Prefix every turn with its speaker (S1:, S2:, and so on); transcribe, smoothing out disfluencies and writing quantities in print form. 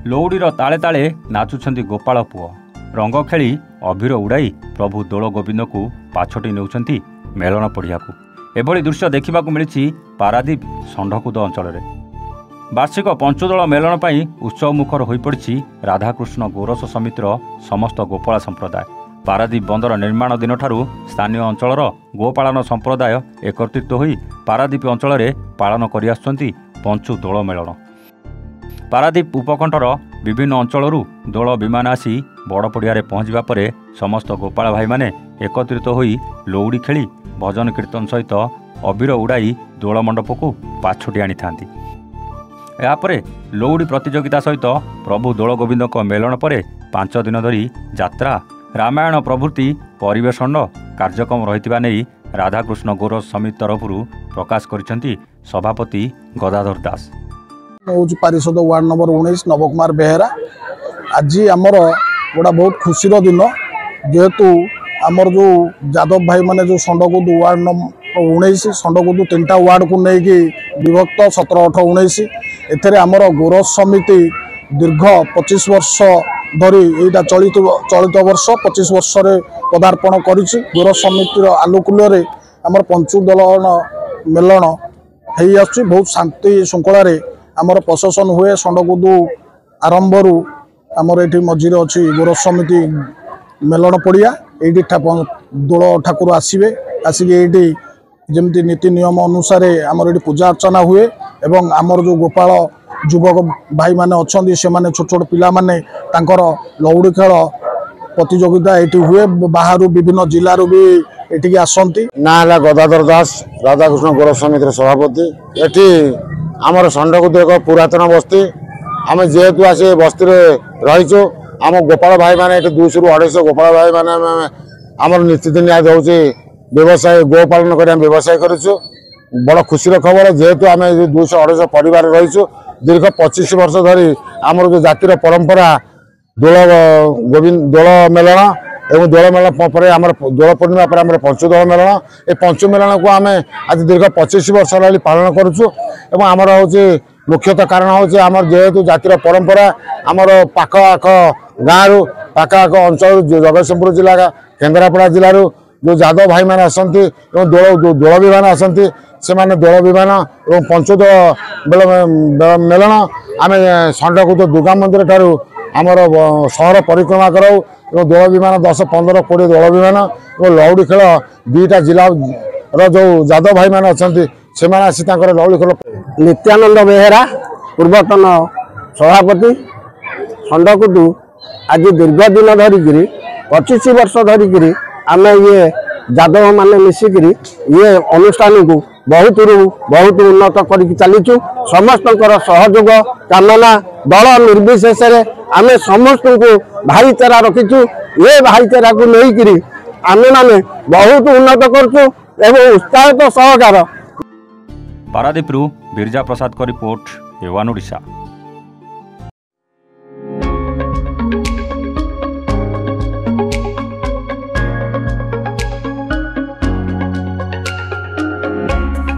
S1: लौड़ीर ताले ताले नाचुछंती गोपाल पुओ रंग खेली अभीर उड़ाई प्रभु दोल गोविंद को पाछटी नेउछंती मेलन पड़िया को। एभली दृश्य देखा मिली पारादीप षंढकुद अंचल में वार्षिक पंचदोल मेलन पर उत्सव मुखर हो पड़ी राधाकृष्ण गोरस समितिर समस्त गोपाल संप्रदाय। पारादीप बंदर निर्माण दिन ठारू स्थानीय अंचलर गोपालन संप्रदाय एकत्रित होई पारादीप अंचल में पालन कर आसुछंती पंचु दोल मेलन। पारादीप उपकंठर विभिन्न अंचलरू दोल विमान आसी बड़ पड़िया पहुंचवा पर समस्त गोपाल भाई माने एकत्रित होई लौड़ी खेली भजन कीर्तन सहित अबीर उड़ाई दोल मंडप को पाछुटी आनी थांती। यापरे लौड़ी प्रतियोगिता सहित प्रभु दोल गोविंद मेलन पर 5 दिन धरी यात्रा रामायण प्रभृति परिवेषण कार्यक्रम रहितिबा नै राधाकृष्ण गोरस समिति तरफ प्रकाश करिसेंती सभापति गदाधर दास।
S2: पारिषद वार्ड नंबर 19 नवकुमार बेहेरा। आज आमर गोटा बहुत खुशी दिन जेहेतु आमर जो यादव भाई माने जो षंढकुद वार्ड नंबर 19 षंढकुद 3टा वार्ड को लेकिन विभक्त 17, 18, 19 एथे आमर गोरस समिति दीर्घ 25 वर्ष धरी यहाँ चलित वर्ष 25 वर्ष पदार्पण करिछि। गोरस समितिर आलोकूल्य आमर पंचुदोलन मेलन हो आसुछि। बहुत शांति श्रृंखला आमर प्रशासन हुए षंढकुद आरंभरू आमर ये मझीरे अच्छी गोरस समिति मेलन पड़िया ये दोल ठाकुर आसवे आसिक ये जमती नीति नियम अनुसार आमर ये पूजा अर्चना हुए एवं आमर जो गोपाल युवक भाई माने अच्छे से माने छोट छोट पिला माने तांकर लौड़ी खेल प्रतियोगिता ये हुए बाहर विभिन्न जिलूर भी ये आसती।
S3: ना गदाधर दास राधाकृष्ण गोरस समितिर सभापति। ये आमर षंढकुद एक पुरातन बस्ती आम जेहेतु आसे बस्ती रहीचु आम गोपाल भाई माने 200 ରୁ 250 गोपाल भाई माने आमर नीतिदिन हूँ व्यवसाय गोपालन कर व्यवसाय करूँ। बड़ खुशी खबर जेहेतु आम 200-250 परिवार रहीचु दीर्घ 25 वर्ष धरी आमर जो जातिर परंपरा दोल गोविंद दोल मेलन एवं दोल मेलन पर आम दोल पूर्णिमा पर आम पंचुदोल मेलन ये पंचु मेलन को आम आज दीर्घ 25 वर्ष पालन करुचु। आमर हूँ मुख्यतः कारण हूँ आमर जेहेतु जातिर परंपरा आमर पाख आख गाँव पाख आख अंचल जगतसिंहपुर जिला केन्द्रापड़ा जिलूर जो यादव भाई मैंने आसती दोल विमान आसती से माने दोल विमान और पंचुदोल मेलन आम षंढकुद दुर्गा मंदिर ठारू आमर सहर परिक्रमा कराऊ और दोल विमान 10, 15, 20 दोल विमान और लौड़ी खेल 2टा जिला जो यादव भाई मैंने अच्छा से आसी लौड़ी खेल।
S4: नित्यानंद बेहेरा पूर्वतन सभापति षंढकुद आज दीर्घ दिन धरिकी 25 वर्ष धरिकी आम ये यादव माने मिसिकी ये अनुष्ठान को बहुत उन्नत कर चलीचु। समस्त सहयोग कामना दल निर्विशेष आम समस्त को भाईचारा रखीचु। ये भाईचारा को लेकर आमे माने बहुत उन्नत करचु एवं उत्साहित सहकार।
S1: पारादीपरू बिरजा प्रसाद का रिपोर्ट, एवान ओडिशा।